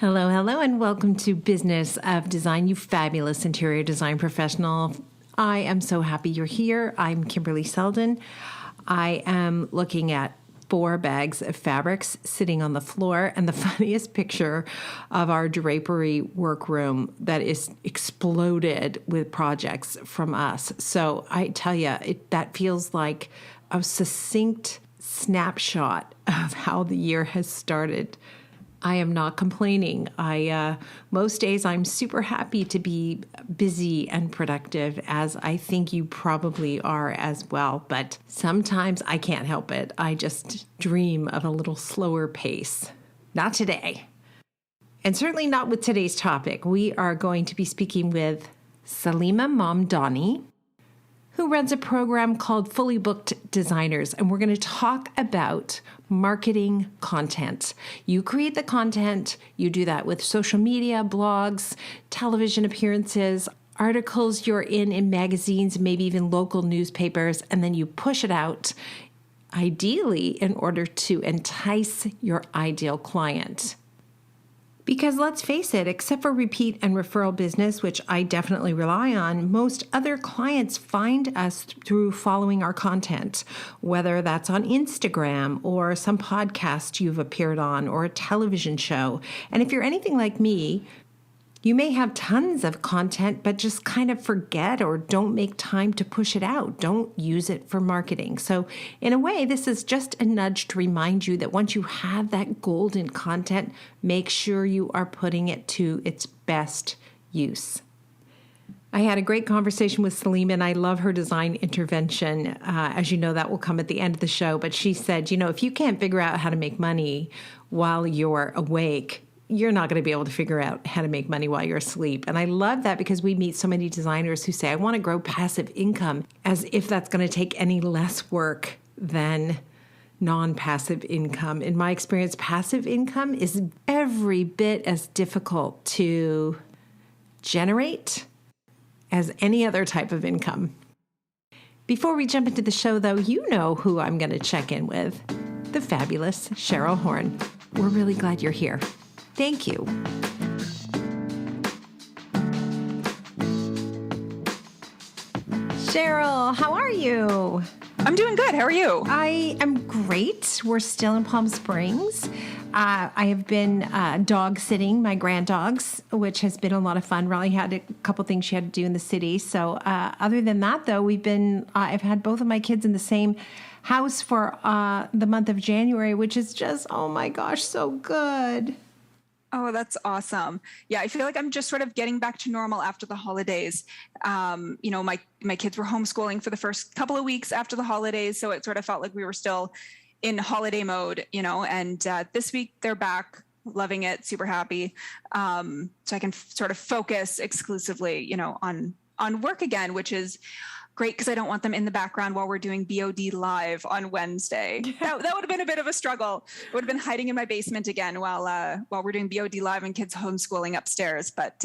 Hello, hello, and welcome to Business of Design, you fabulous interior design professional. I am so happy you're here. I'm Kimberley Seldon. I am looking at 4 bags of fabrics sitting on the floor, and the funniest picture of our drapery workroom that is exploded with projects from us. So I tell you, that feels like a succinct snapshot of how the year has started. I am not complaining. Most days I'm super happy to be busy and productive, as I think you probably are as well. But sometimes I can't help it. I just dream of a little slower pace. Not today. And certainly not with today's topic. We are going to be speaking with Salimah Mamdani, who runs a program called Fully Booked Designers. And we're going to talk about marketing content. You create the content, you do that with social media, blogs, television appearances, articles you're in magazines, maybe even local newspapers, and then you push it out, ideally in order to entice your ideal client. Because let's face it, except for repeat and referral business, which I definitely rely on, most other clients find us through following our content, whether that's on Instagram or some podcast you've appeared on or a television show. And if you're anything like me, you may have tons of content, but just kind of forget or don't make time to push it out. Don't use it for marketing. So in a way, this is just a nudge to remind you that once you have that golden content, make sure you are putting it to its best use. I had a great conversation with Salimah, and I love her design intervention. As you know, that will come at the end of the show. But she said, if you can't figure out how to make money while you're awake, you're not going to be able to figure out how to make money while you're asleep. And I love that because we meet so many designers who say, I want to grow passive income, as if that's going to take any less work than non-passive income. In my experience, passive income is every bit as difficult to generate as any other type of income. Before we jump into the show, though, you know who I'm going to check in with, the fabulous Cheryl Horn. We're really glad you're here. Thank you. Cheryl, how are you? I'm doing good. How are you? I am great. We're still in Palm Springs. I have been dog sitting my grand dogs, which has been a lot of fun. Riley had a couple things she had to do in the city. So other than that, though, I've had both of my kids in the same house for the month of January, which is just, oh my gosh, so good. Oh, that's awesome. Yeah, I feel like I'm just sort of getting back to normal after the holidays. My kids were homeschooling for the first couple of weeks after the holidays, so it sort of felt like we were still in holiday mode, and this week they're back, loving it, super happy. So I can sort of focus exclusively, on work again, which is great because I don't want them in the background while we're doing BOD live on Wednesday. That would have been a bit of a struggle. I would have been hiding in my basement again while we're doing BOD live and kids homeschooling upstairs. But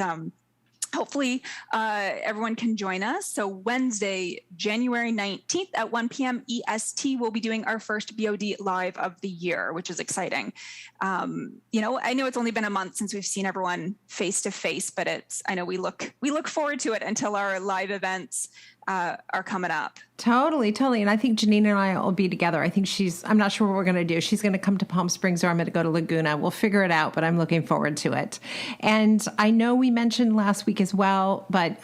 hopefully everyone can join us. So Wednesday, January 19th at 1 p.m. EST, we'll be doing our first BOD live of the year, which is exciting. I know it's only been a month since we've seen everyone face to face, but I know we look forward to it until our live events are coming up. Totally. And I think Janine and I will be together. I'm not sure what we're going to do. She's going to come to Palm Springs or I'm going to go to Laguna. We'll figure it out, but I'm looking forward to it. And I know we mentioned last week as well, but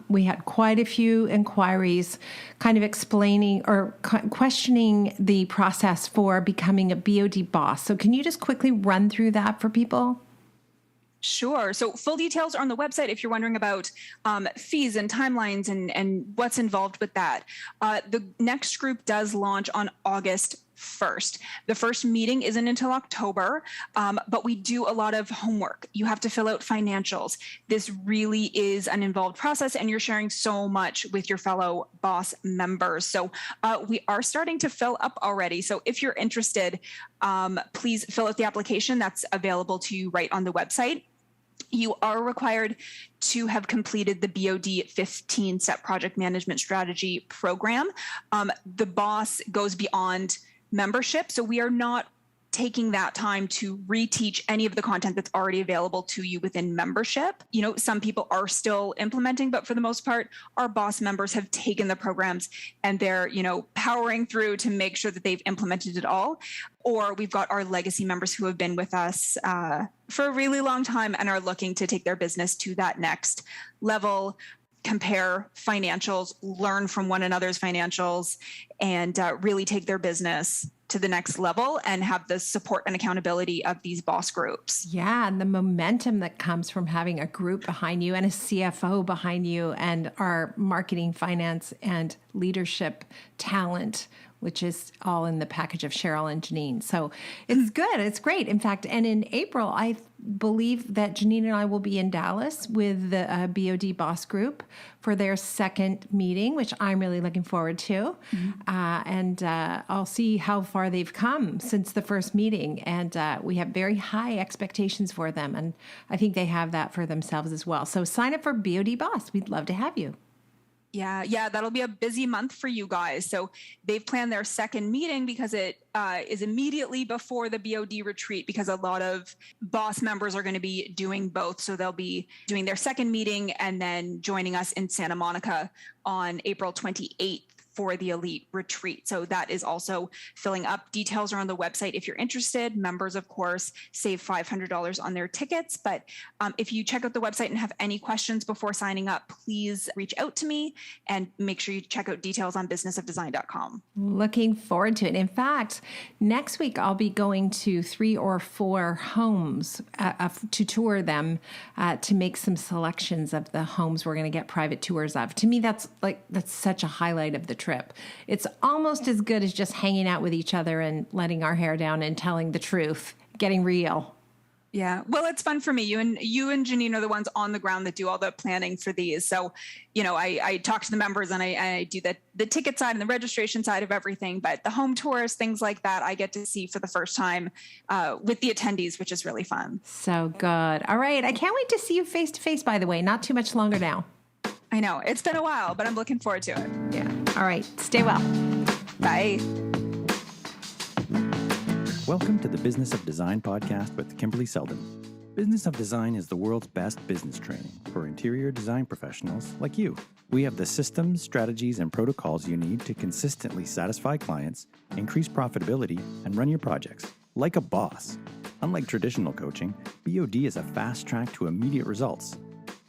we had quite a few inquiries kind of explaining or questioning the process for becoming a BOD boss. So can you just quickly run through that for people? Sure. So full details are on the website if you're wondering about fees and timelines and what's involved with that. The next group does launch on August 1st. The first meeting isn't until October, but we do a lot of homework. You have to fill out financials. This really is an involved process, and you're sharing so much with your fellow boss members. So we are starting to fill up already. So if you're interested, please fill out the application that's available to you right on the website. You are required to have completed the BOD 15-step project management strategy program. The boss goes beyond membership. So we are not taking that time to reteach any of the content that's already available to you within membership. Some people are still implementing, but for the most part, our boss members have taken the programs and they're, powering through to make sure that they've implemented it all. Or we've got our legacy members who have been with us for a really long time and are looking to take their business to that next level, compare financials, learn from one another's financials, and really take their business to the next level and have the support and accountability of these boss groups. Yeah, and the momentum that comes from having a group behind you and a CFO behind you and our marketing, finance, and leadership talent, which is all in the package of Cheryl and Janine. So it's good. It's great. In fact, and in April, I believe that Janine and I will be in Dallas with the BOD Boss Group for their second meeting, which I'm really looking forward to. And I'll see how far they've come since the first meeting. And we have very high expectations for them. And I think they have that for themselves as well. So sign up for BOD Boss. We'd love to have you. Yeah, that'll be a busy month for you guys. So they've planned their second meeting because it is immediately before the BOD retreat, because a lot of boss members are going to be doing both. So they'll be doing their second meeting and then joining us in Santa Monica on April 28th for the Elite Retreat. So that is also filling up. Details are on the website if you're interested. Members, of course, save $500 on their tickets. But if you check out the website and have any questions before signing up, please reach out to me and make sure you check out details on businessofdesign.com. Looking forward to it. In fact, next week I'll be going to 3 or 4 homes to tour them, to make some selections of the homes we're going to get private tours of. To me, that's such a highlight of the trip. It's almost as good as just hanging out with each other and letting our hair down and telling the truth, getting real. Yeah. Well, it's fun for me. You and Janine are the ones on the ground that do all the planning for these. So, I talk to the members and I do the ticket side and the registration side of everything, but the home tours, things like that, I get to see for the first time with the attendees, which is really fun. So good. All right. I can't wait to see you face to face, by the way. Not too much longer now. I know. It's been a while, but I'm looking forward to it. Yeah. All right. Stay well. Bye. Welcome to the Business of Design podcast with Kimberley Seldon. Business of Design is the world's best business training for interior design professionals like you. We have the systems, strategies, and protocols you need to consistently satisfy clients, increase profitability, and run your projects like a boss. Unlike traditional coaching, BOD is a fast track to immediate results.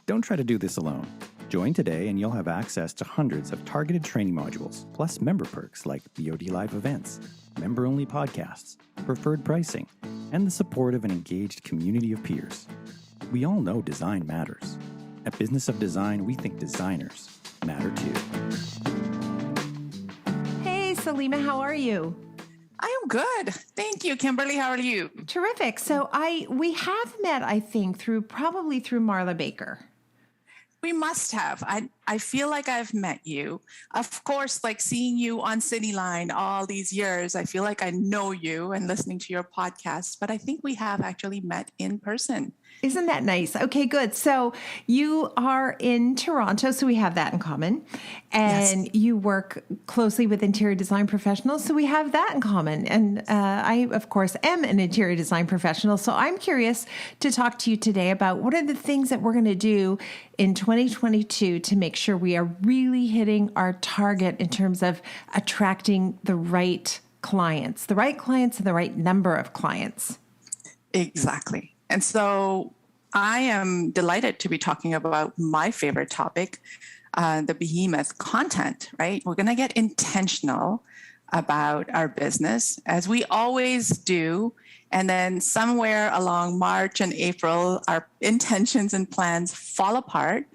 Don't try to do this alone. Join today and you'll have access to hundreds of targeted training modules, plus member perks like BOD Live events, member-only podcasts, preferred pricing, and the support of an engaged community of peers. We all know design matters. At Business of Design, we think designers matter too. Hey, Salimah, how are you? I am good. Thank you, Kimberly. How are you? Terrific. So we have met, I think, through Marla Baker. We must have. I feel like I've met you. Of course, like seeing you on Cityline all these years, I feel like I know you and listening to your podcast, but I think we have actually met in person. Isn't that nice? Okay, good. So you are in Toronto, so we have that in common. And yes, you work closely with interior design professionals, so we have that in common. And I, of course, am an interior design professional, so I'm curious to talk to you today about what are the things that we're going to do in 2022 to make sure we are really hitting our target in terms of attracting the right clients and the right number of clients. Exactly. And so I am delighted to be talking about my favorite topic, the behemoth content, right? We're going to get intentional about our business as we always do. And then somewhere along March and April, our intentions and plans fall apart.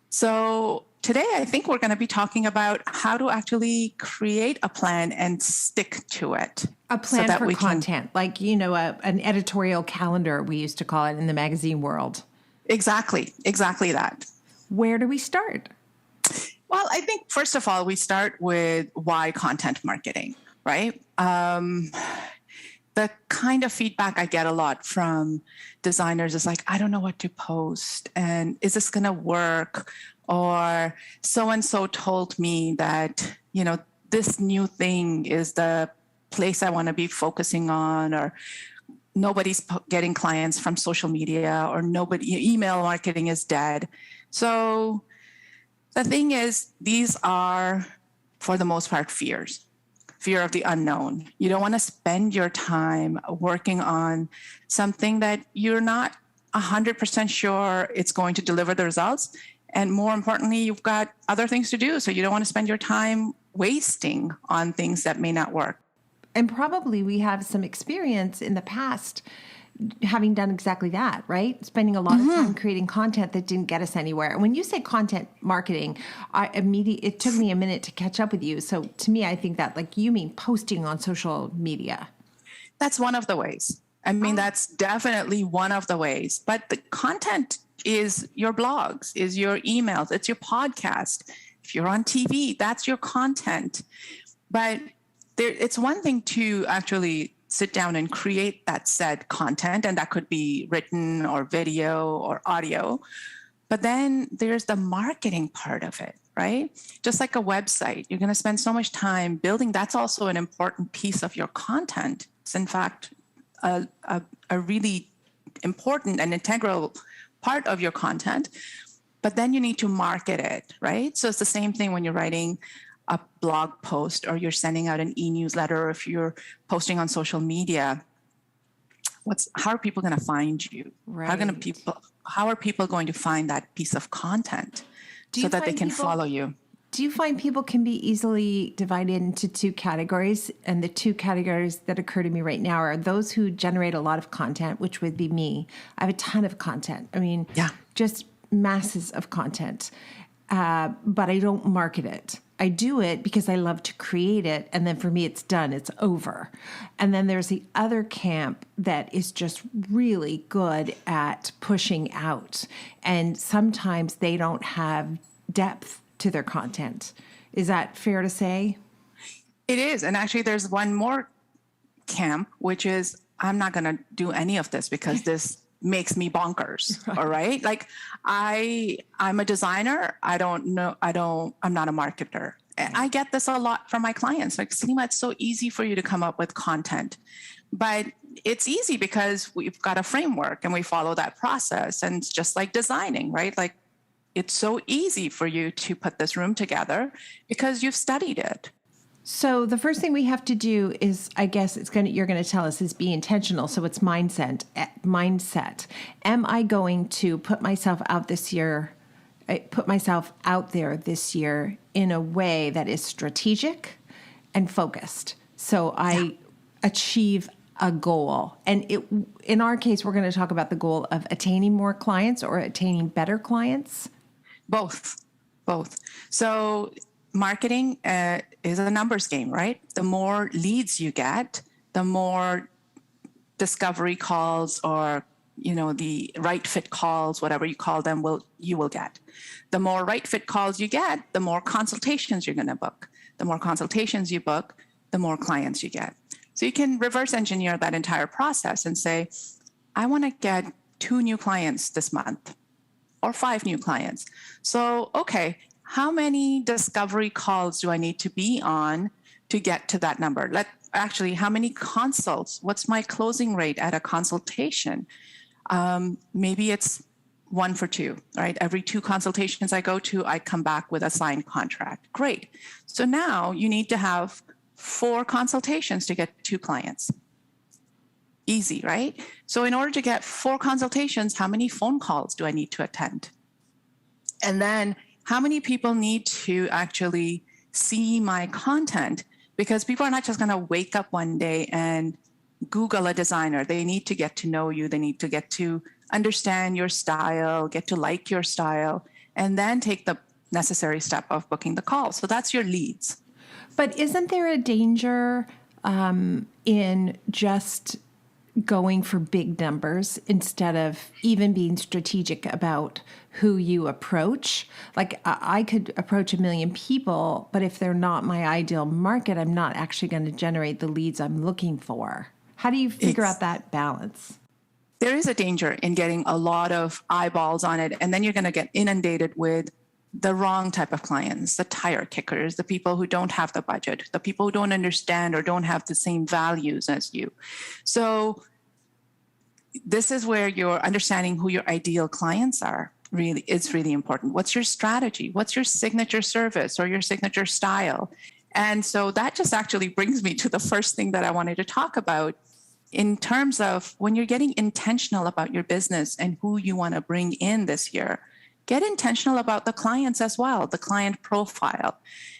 So today, I think we're going to be talking about how to actually create a plan and stick to it. A plan for content, like, an editorial calendar, we used to call it in the magazine world. Exactly that. Where do we start? Well, I think, first of all, we start with why content marketing, right? The kind of feedback I get a lot from designers is like, I don't know what to post, and is this going to work? Or so-and-so told me that, this new thing is the place I want to be focusing on, or nobody's getting clients from social media, or email marketing is dead. So the thing is, these are, for the most part, fear of the unknown. You don't want to spend your time working on something that you're not 100% sure it's going to deliver the results. And more importantly, you've got other things to do. So you don't want to spend your time wasting on things that may not work. And probably we have some experience in the past having done exactly that, right? Spending a lot of time creating content that didn't get us anywhere. And when you say content marketing, it took me a minute to catch up with you. So to me, I think that you mean posting on social media. That's one of the ways. I mean, that's definitely one of the ways. But the content is your blogs, is your emails, it's your podcast. If you're on TV, that's your content. But it's one thing to actually sit down and create that said content, and that could be written or video or audio. But then there's the marketing part of it, right? Just like a website, you're going to spend so much time building. That's also an important piece of your content. It's in fact a really important and integral part of your content. But then you need to market it, right? So it's the same thing when you're writing a blog post, or you're sending out an e-newsletter, or if you're posting on social media. How are people going to find you? Right. How are people going to find that piece of content so that they can follow you? Do you find people can be easily divided into two categories? And the two categories that occur to me right now are those who generate a lot of content, which would be me. I have a ton of content. I mean, just masses of content, but I don't market it. I do it because I love to create it. And then for me, it's done. It's over. And then there's the other camp that is just really good at pushing out. And sometimes they don't have depth to their content. Is that fair to say? It is. And actually, there's one more camp, which is, I'm not going to do any of this because this makes me bonkers. Right. All right. Like I'm a designer. I'm not a marketer. Right. I get this a lot from my clients. Like, Salimah, it's so easy for you to come up with content, but it's easy because we've got a framework and we follow that process. And it's just like designing, right? Like, it's so easy for you to put this room together because you've studied it. So the first thing we have to do is, I guess you're going to tell us, is be intentional. So it's mindset. Am I going to put myself out there this year in a way that is strategic and focused? So I achieve a goal. And in our case, we're going to talk about the goal of attaining more clients or attaining better clients. Both. So marketing is a numbers game, right? The more leads you get, the more discovery calls, or the right fit calls, whatever you call them, you will get. The more right fit calls you get, the more consultations you're going to book. The more consultations you book, the more clients you get. So you can reverse engineer that entire process and say, I want to get 2 new clients this month, or 5 new clients. So, okay, how many discovery calls do I need to be on to get to that number? How many consults? What's my closing rate at a consultation? Maybe it's 1 for 2, right? Every 2 consultations I go to, I come back with a signed contract. Great. So now you need to have 4 consultations to get 2 clients. Easy, right? So in order to get 4 consultations, how many phone calls do I need to attend? And then how many people need to actually see my content? Because people are not just going to wake up one day and Google a designer. They need to get to know you. They need to get to understand your style, get to like your style, and then take the necessary step of booking the call. So that's your leads. But isn't there a danger in just going for big numbers instead of even being strategic about who you approach? Like, I could approach 1 million people, but if they're not my ideal market, I'm not actually going to generate the leads I'm looking for. How do you figure out that balance? There is a danger in getting a lot of eyeballs on it, and then you're going to get inundated with the wrong type of clients, the tire kickers, the people who don't have the budget, the people who don't understand or don't have the same values as you. So this is where your understanding who your ideal clients are really is really important. What's your strategy? What's your signature service or your signature style? And so that just actually brings me to the first thing that I wanted to talk about in terms of when you're getting intentional about your business and who you want to bring in this year. Get intentional about the clients as well, the client profile.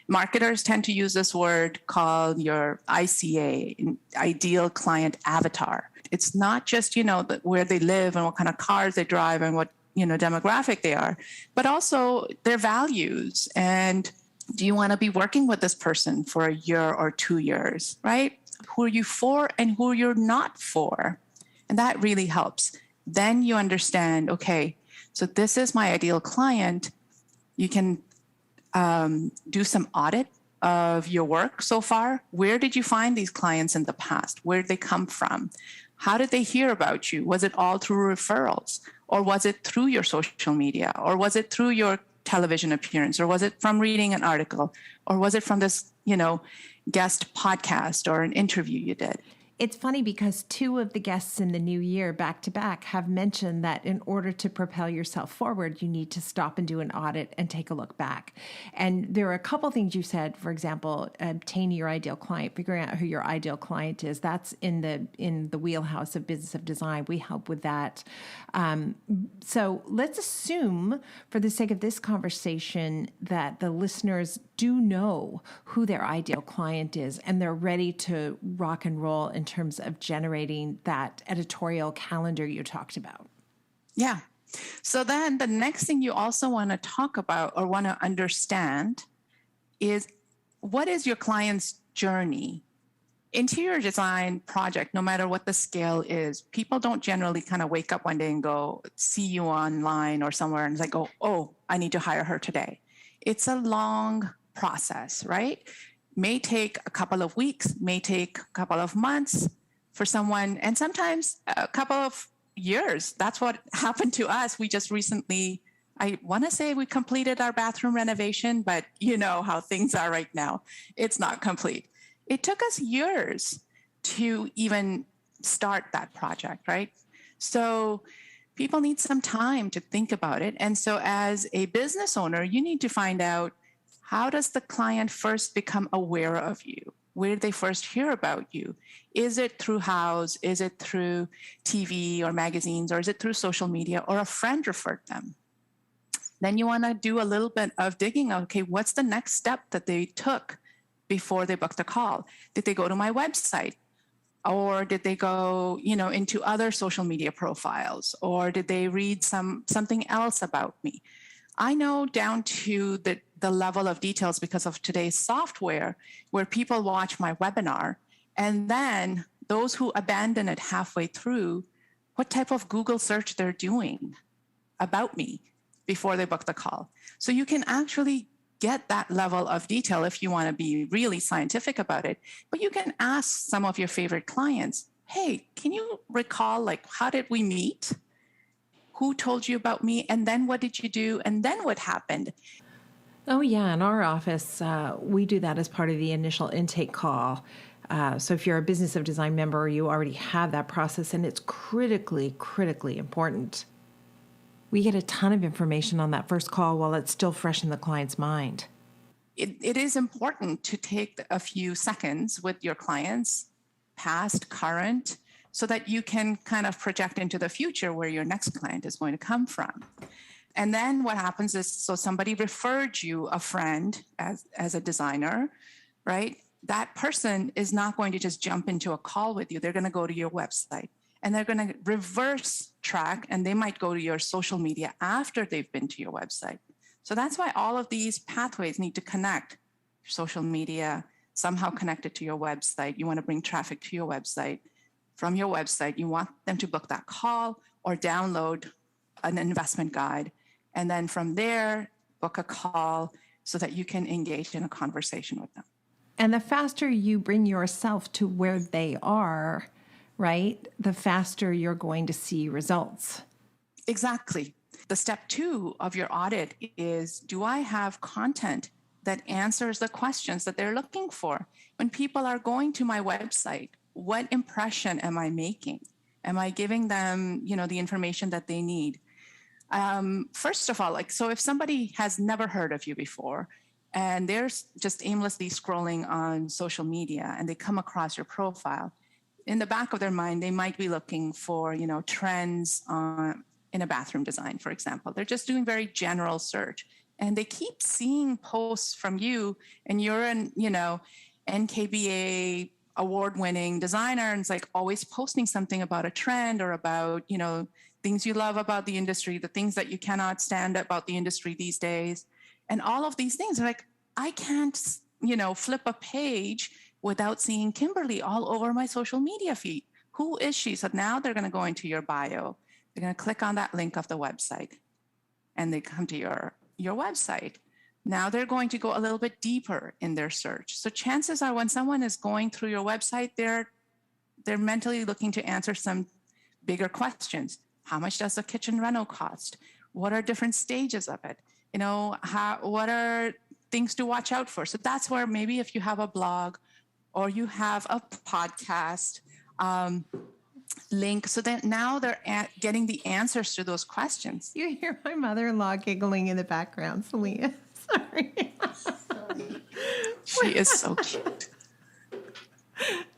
Marketers tend to use this word called your ICA, ideal client avatar. It's not just, where they live and what kind of cars they drive and what, demographic they are, but also their values. And do you want to be working with this person for a year or 2 years, right? Who are you for and who you're not for? And that really helps. Then you understand, okay, so this is my ideal client. You can do some audit of your work so far. Where did you find these clients in the past? Where did they come from? How did they hear about you? Was it all through referrals? Or was it through your social media? Or was it through your television appearance? Or was it from reading an article? Or was it from this, guest podcast or an interview you did? It's funny because two of the guests in the new year back to back have mentioned that in order to propel yourself forward, you need to stop and do an audit and take a look back. And there are a couple things you said, for example, obtaining your ideal client, figuring out who your ideal client is. That's in the wheelhouse of Business of Design. We help with that. So let's assume, for the sake of this conversation, that the listeners do know who their ideal client is and they're ready to rock and roll in terms of generating that editorial calendar you talked about. Yeah. So then the next thing you also want to talk about or want to understand is, what is your client's journey? Interior design project, no matter what the scale is, people don't generally kind of wake up one day and go, see you online or somewhere and go, oh, I need to hire her today. It's a long process, right? May take a couple of weeks, may take a couple of months for someone, and sometimes a couple of years. That's what happened to us. We just recently, I want to say we completed our bathroom renovation, but you know how things are right now. It's not complete. It took us years to even start that project, right? So people need some time to think about it. And so as a business owner, you need to find out, how does the client first become aware of you? Where did they first hear about you? Is it through house? Is it through TV or magazines? Or is it through social media or a friend referred them? Then you want to do a little bit of digging. Okay, what's the next step that they took before they booked a call? Did they go to my website? Or did they go, into other social media profiles? Or did they read something else about me? I know down to the level of details because of today's software, where people watch my webinar, and then those who abandon it halfway through, what type of Google search they're doing about me before they book the call. So you can actually get that level of detail if you want to be really scientific about it. But you can ask some of your favorite clients, hey, can you recall, how did we meet? Who told you about me? And then what did you do? And then what happened? Oh, yeah. In our office, we do that as part of the initial intake call. So if you're a Business of Design member, you already have that process, and it's critically, critically important. We get a ton of information on that first call while it's still fresh in the client's mind. It is important to take a few seconds with your clients, past, current, so that you can kind of project into the future where your next client is going to come from. And then what happens is, so somebody referred you a friend as a designer, right? That person is not going to just jump into a call with you. They're going to go to your website and they're going to reverse track, and they might go to your social media after they've been to your website. So that's why all of these pathways need to connect. Your social media, somehow connected to your website. You want to bring traffic to your website. From your website, you want them to book that call or download an investment guide. And then from there, book a call so that you can engage in a conversation with them. And the faster you bring yourself to where they are, right, the faster you're going to see results. Exactly. The step 2 of your audit is, do I have content that answers the questions that they're looking for? When people are going to my website, what impression am I making? Am I giving them, the information that they need? First of all, so if somebody has never heard of you before and they're just aimlessly scrolling on social media and they come across your profile, in the back of their mind, they might be looking for, trends in a bathroom design, for example. They're just doing very general search. And they keep seeing posts from you, and you're an, NKBA award-winning designer, and it's like always posting something about a trend or about, things you love about the industry, the things that you cannot stand about the industry these days. And all of these things are like, I can't, flip a page without seeing Kimberley all over my social media feed. Who is she? So now they're going to go into your bio. They're going to click on that link of the website, and they come to your website. Now they're going to go a little bit deeper in their search. So chances are when someone is going through your website, they're mentally looking to answer some bigger questions. How much does a kitchen reno cost? What are different stages of it? What are things to watch out for? So that's where maybe if you have a blog or you have a podcast link, so that now they're getting the answers to those questions. You hear my mother-in-law giggling in the background, Salimah. Sorry. She is so cute.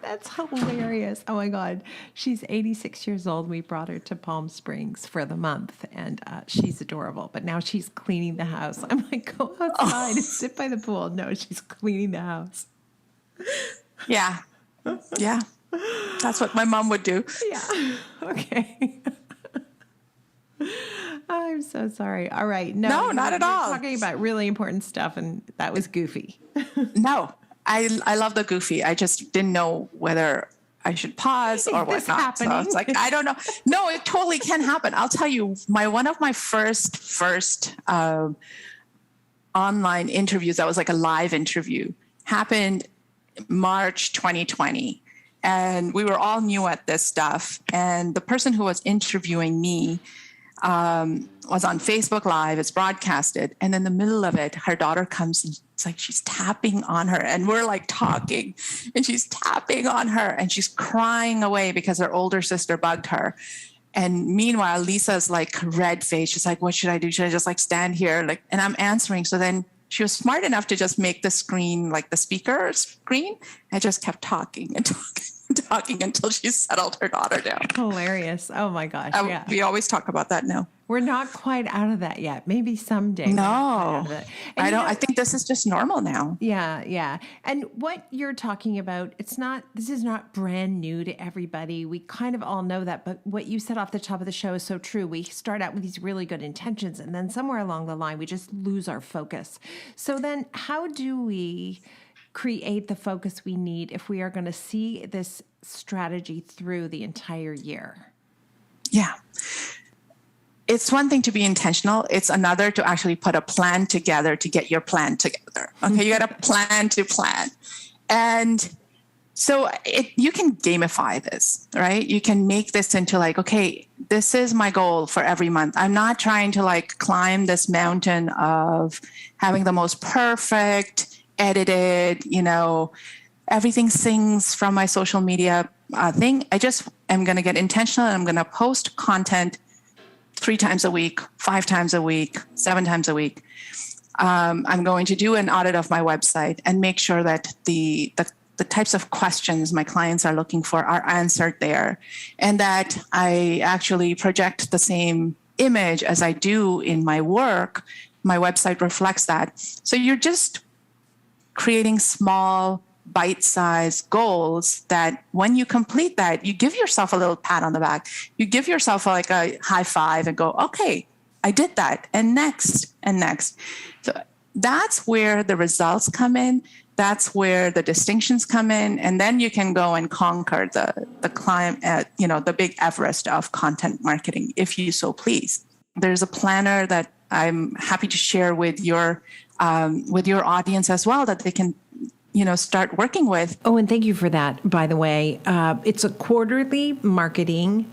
That's hilarious. Oh my God. She's 86 years old. We brought her to Palm Springs for the month, and she's adorable. But now she's cleaning the house. I'm like, go outside and sit by the pool. No, she's cleaning the house. Yeah. Yeah. That's what my mom would do. Yeah. Okay. I'm so sorry. All right. No, not at all. We're talking about really important stuff, and that was goofy. No, I love the goofy. I just didn't know whether I should pause or whatnot. Happening? So it's like, I don't know. No, it totally can happen. I'll tell you, one of my first online interviews, that was like a live interview, happened March 2020. And we were all new at this stuff. And the person who was interviewing me was on Facebook Live. It's broadcasted. And in the middle of it, her daughter comes and it's like she's tapping on her. And we're like talking. And she's tapping on her. And she's crying away because her older sister bugged her. And meanwhile, Lisa's like red faced. She's like, what should I do? Should I just like stand here? And I'm answering. So then she was smart enough to just make the screen like the speaker screen. I just kept talking and talking until she settled her daughter down. Hilarious. Oh my gosh. Yeah. We always talk about that now. We're not quite out of that yet. Maybe someday. No, I think this is just normal now. Yeah. Yeah. And what you're talking about, this is not brand new to everybody. We kind of all know that, but what you said off the top of the show is so true. We start out with these really good intentions, and then somewhere along the line, we just lose our focus. So then how do we create the focus we need if we are going to see this strategy through the entire year? Yeah. It's one thing to be intentional. It's another to actually put a plan together to get your plan together. Okay, you got to plan to plan. And so you can gamify this, right? You can make this into like, okay, this is my goal for every month. I'm not trying to like climb this mountain of having the most perfect, edited, everything sings from my social media thing. I just am going to get intentional, and I'm going to post content 3 times a week, 5 times a week, 7 times a week. I'm going to do an audit of my website and make sure that the types of questions my clients are looking for are answered there, and that I actually project the same image as I do in my work. My website reflects that. So you're just creating small, bite-sized goals that when you complete that, you give yourself a little pat on the back. You give yourself like a high five and go, okay, I did that. And next, and next. So that's where the results come in. That's where the distinctions come in. And then you can go and conquer the climb at, the big Everest of content marketing, if you so please. There's a planner that I'm happy to share with your audience as well, that they can start working with. Oh, and thank you for that, by the way. It's a quarterly marketing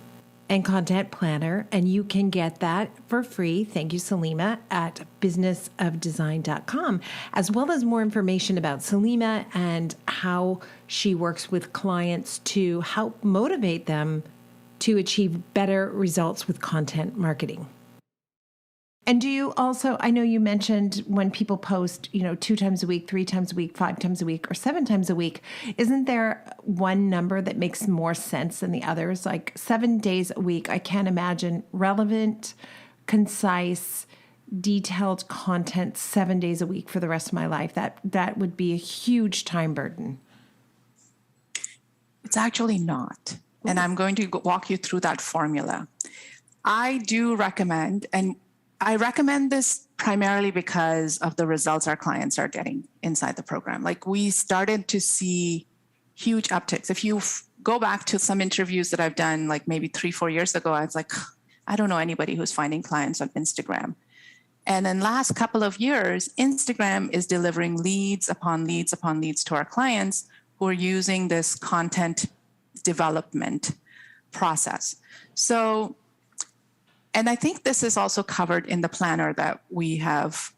and content planner, and you can get that for free. Thank you, Salimah, at businessofdesign.com, as well as more information about Salimah and how she works with clients to help motivate them to achieve better results with content marketing. And do you also, I know you mentioned when people post, 2 times a week, 3 times a week, 5 times a week, or 7 times a week, isn't there one number that makes more sense than the others? Like 7 days a week, I can't imagine relevant, concise, detailed content 7 days a week for the rest of my life. That would be a huge time burden. It's actually not. And I'm going to walk you through that formula. I do recommend, and I recommend this primarily because of the results our clients are getting inside the program. Like, we started to see huge upticks. If you go back to some interviews that I've done, like maybe 3-4 years ago, I was like, I don't know anybody who's finding clients on Instagram. And in the last couple of years, Instagram is delivering leads upon leads upon leads to our clients who are using this content development process. So, and I think this is also covered in the planner that we have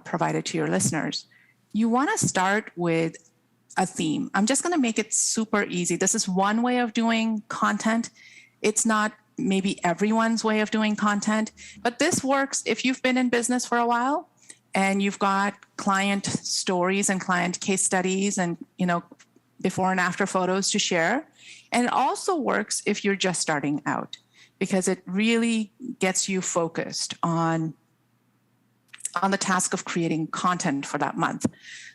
provided to your listeners. You want to start with a theme. I'm just going to make it super easy. This is one way of doing content. It's not maybe everyone's way of doing content, but this works if you've been in business for a while and you've got client stories and client case studies and, before and after photos to share. And it also works if you're just starting out, because it really gets you focused on the task of creating content for that month.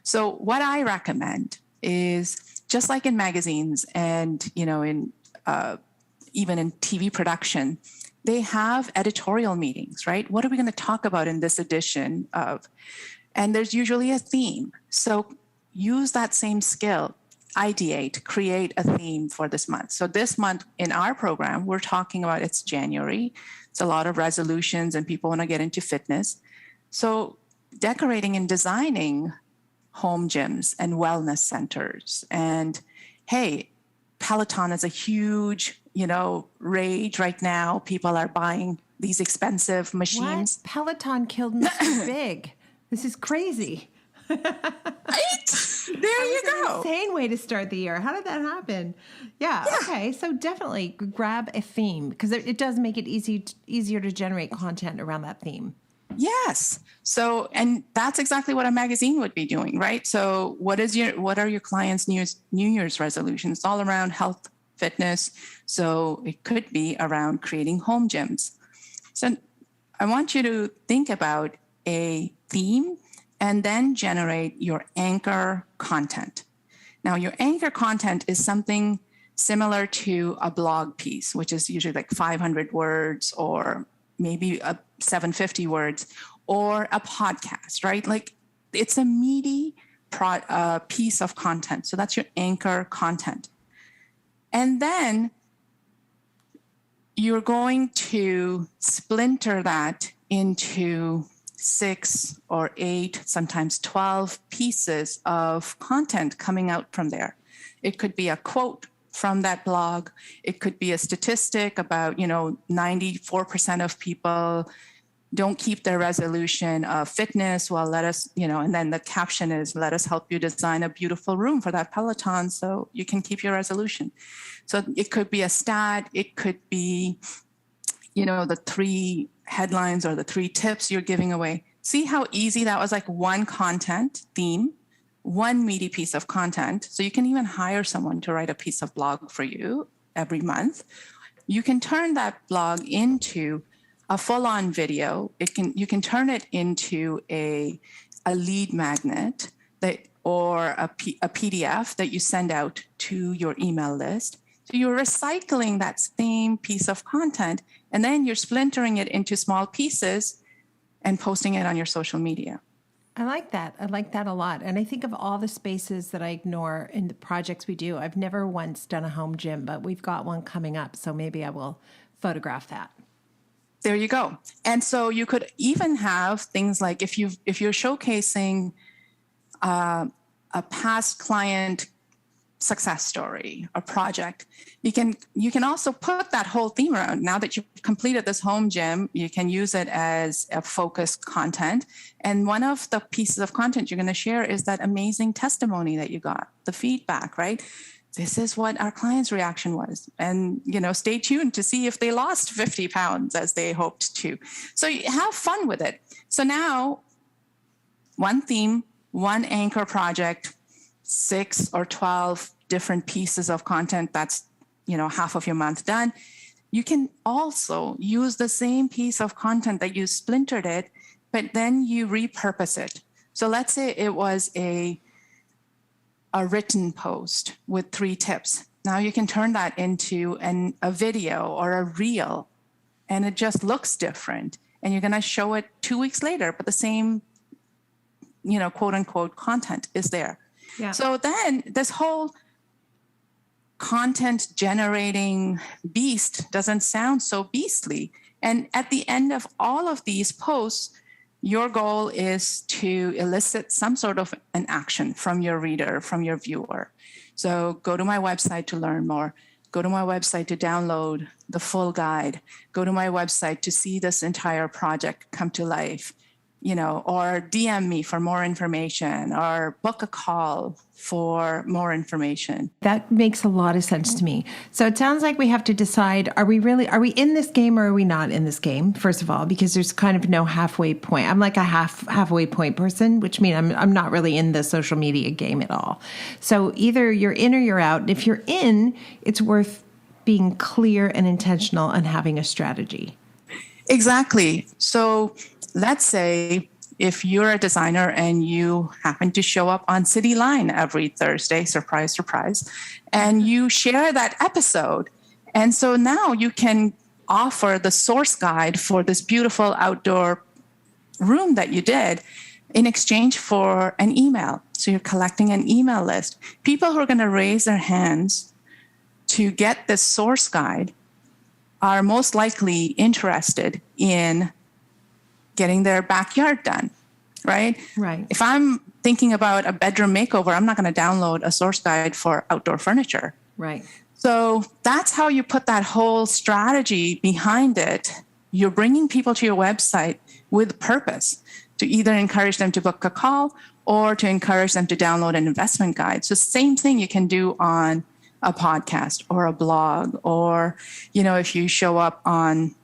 So what I recommend is, just like in magazines and, in even in TV production, they have editorial meetings, right? What are we going to talk about in this edition of? And there's usually a theme. So use that same skill. Ideate, create a theme for this month. So this month in our program, we're talking about, it's January. It's a lot of resolutions and people want to get into fitness. So decorating and designing home gyms and wellness centers. And hey, Peloton is a huge, rage right now. People are buying these expensive machines. What? Peloton killed Mr. Big. This is crazy. Right? There you go. Insane way to start the year. How did that happen? Yeah. Okay. So definitely grab a theme, because it does make it easier to generate content around that theme. Yes. So, and that's exactly what a magazine would be doing, right? So what are your clients' New Year's resolutions? It's all around health, fitness. So it could be around creating home gyms. So I want you to think about a theme and then generate your anchor content. Now, your anchor content is something similar to a blog piece, which is usually like 500 words or maybe 750 words, or a podcast, right? Like, it's a meaty piece of content. So that's your anchor content. And then you're going to splinter that into 6 or 8, sometimes 12 pieces of content coming out from there. It could be a quote from that blog. It could be a statistic about, 94% of people don't keep their resolution of fitness. Well, let us, and then the caption is, let us help you design a beautiful room for that Peloton so you can keep your resolution. So it could be a stat. It could be, the 3 headlines or the 3 tips you're giving away. See how easy that was? Like one content theme, one meaty piece of content. So you can even hire someone to write a piece of blog for you every month. You can turn that blog into a full-on video. You can turn it into a lead magnet or a PDF that you send out to your email list. So you're recycling that same piece of content, and then you're splintering it into small pieces and posting it on your social media. I like that. I like that a lot. And I think of all the spaces that I ignore in the projects we do. I've never once done a home gym, but we've got one coming up. So maybe I will photograph that. There you go. And so you could even have things like if you're showcasing a past client success story, a project, you can also put that whole theme around. Now that you've completed this home gym, you can use it as a focused content. And one of the pieces of content you're going to share is that amazing testimony that you got, the feedback, right? This is what our client's reaction was. And, stay tuned to see if they lost 50 pounds as they hoped to. So have fun with it. So now, one theme, one anchor project, 6 or 12 different pieces of content. That's, half of your month done. You can also use the same piece of content that you splintered it, but then you repurpose it. So let's say it was a written post with 3 tips. Now you can turn that into a video or a reel, and it just looks different. And you're going to show it 2 weeks later, but the same, quote unquote content is there. Yeah. So then this whole content generating beast doesn't sound so beastly. And at the end of all of these posts, your goal is to elicit some sort of an action from your reader, from your viewer. So go to my website to learn more. Go to my website to download the full guide. Go to my website to see this entire project come to life. Or DM me for more information, or book a call for more information. That makes a lot of sense to me. So it sounds like we have to decide, are we in this game or are we not in this game, first of all, because there's kind of no halfway point. I'm like a halfway point person, which means I'm not really in the social media game at all. So either you're in or you're out. If you're in, it's worth being clear and intentional and having a strategy. Exactly. So let's say if you're a designer and you happen to show up on City Line every Thursday, surprise, surprise, and you share that episode. And so now you can offer the source guide for this beautiful outdoor room that you did in exchange for an email. So you're collecting an email list. People who are going to raise their hands to get this source guide are most likely interested in getting their backyard done, right? Right. If I'm thinking about a bedroom makeover, I'm not going to download a source guide for outdoor furniture. Right. So that's how you put that whole strategy behind it. You're bringing people to your website with purpose to either encourage them to book a call or to encourage them to download an investment guide. So same thing you can do on a podcast or a blog, or, if you show up on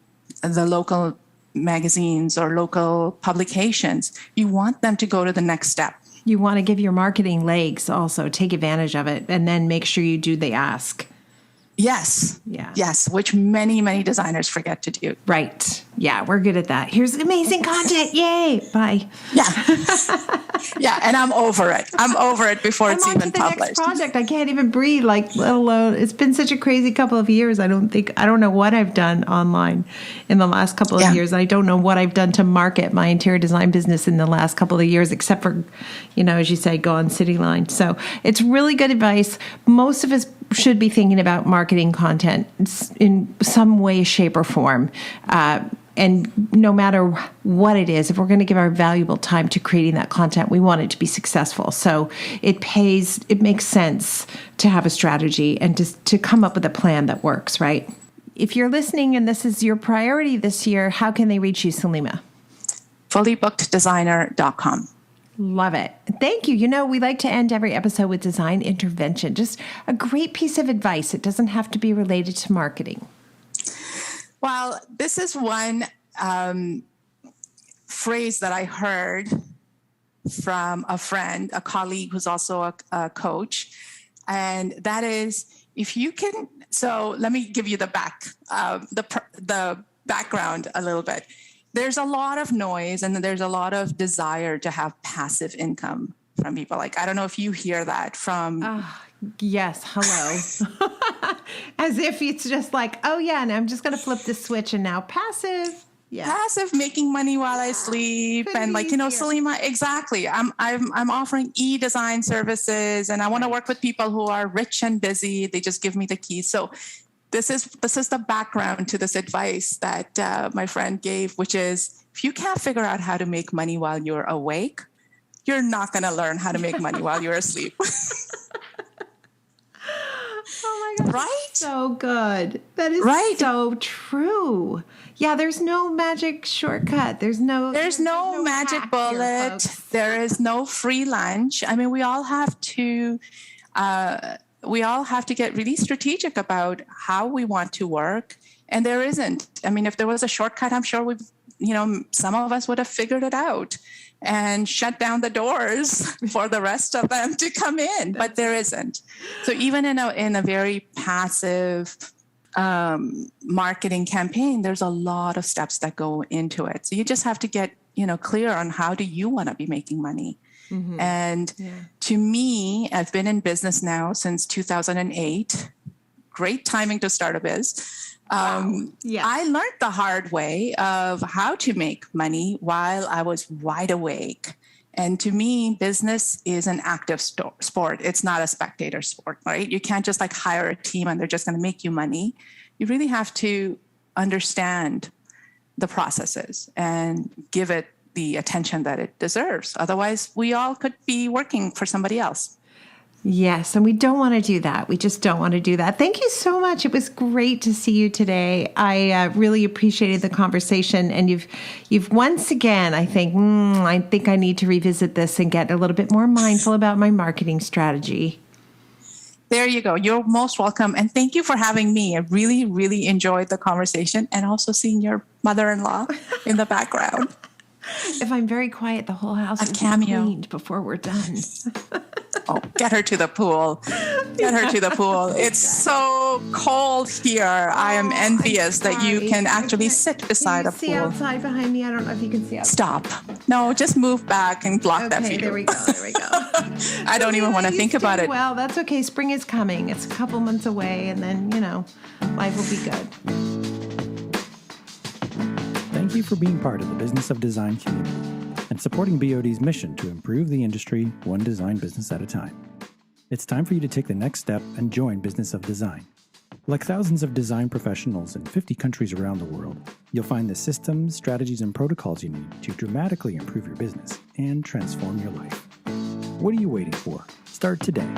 the local magazines or local publications, you want them to go to the next step. You want to give your marketing legs also, take advantage of it, and then make sure you do the ask. Yes. Yeah. Yes, which many, many designers forget to do. Right. Yeah, we're good at that. Here's amazing content. Yay. Bye. Yeah. Yeah, and I'm over it. I'm over it before it's even published. Next project. I can't even breathe, let alone, it's been such a crazy couple of years. I don't know what I've done online in the last couple of years. I don't know what I've done to market my interior design business in the last couple of years, except for, as you say, go on City Line. So it's really good advice. Most of us should be thinking about marketing content in some way, shape, or form. And no matter what it is, if we're going to give our valuable time to creating that content, we want it to be successful. So it makes sense to have a strategy and to come up with a plan that works, right? If you're listening and this is your priority this year, how can they reach you, Salimah? fullybookeddesigner.com. Love it. Thank you. We like to end every episode with design intervention, just a great piece of advice. It doesn't have to be related to marketing. Well, this is one phrase that I heard from a friend, a colleague who's also a coach. And that is, if you can, so let me give you the background a little bit. There's a lot of noise and there's a lot of desire to have passive income from people. Like, I don't know if you hear that from... Yes. Hello. As if it's just like, oh yeah, and I'm just going to flip the switch and now passive. Yeah. Passive, making money while I sleep. And Salimah, exactly. I'm offering e-design services and I want to work with people who are rich and busy. They just give me the keys. So this is the background to this advice that my friend gave, which is, if you can't figure out how to make money while you're awake, you're not going to learn how to make money while you're asleep. Oh my God. Right? So good. That is Right. so true. Yeah, there's no magic shortcut. There's no magic hack here, bullet. folks. There is no free lunch. I mean, we all have to get really strategic about how we want to work. And there isn't. I mean, if there was a shortcut, I'm sure some of us would have figured it out and shut down the doors for the rest of them to come in, but there isn't. So even in a very passive marketing campaign, there's a lot of steps that go into it. So you just have to get, clear on how do you want to be making money. Mm-hmm. And to me, I've been in business now since 2008. Great timing to start a biz. Wow. Yes. I learned the hard way of how to make money while I was wide awake. And to me, business is an active sport. It's not a spectator sport, right? You can't just hire a team and they're just going to make you money. You really have to understand the processes and give it the attention that it deserves. Otherwise, we all could be working for somebody else. Yes, and we don't want to do that. We just don't want to do that. Thank you so much. It was great to see you today. I really appreciated the conversation, and you've once again, I think I need to revisit this and get a little bit more mindful about my marketing strategy. There you go. You're most welcome, and thank you for having me. I really, really enjoyed the conversation, and also seeing your mother-in-law in the background. If I'm very quiet, the whole house will be cleaned before we're done. Oh, get her to the pool. Get her to the pool. It's so cold here. I am envious that you can actually sit beside a pool. See outside behind me? I don't know if you can see outside. Stop. No, just move back and block that view. Okay, there we go. I don't even want to think about it. Well, that's okay. Spring is coming. It's a couple months away, and then, life will be good. Thank you for being part of the Business of Design community and supporting BOD's mission to improve the industry one design business at a time. It's time for you to take the next step and join Business of Design. Like thousands of design professionals in 50 countries around the world, you'll find the systems, strategies, and protocols you need to dramatically improve your business and transform your life. What are you waiting for? Start today.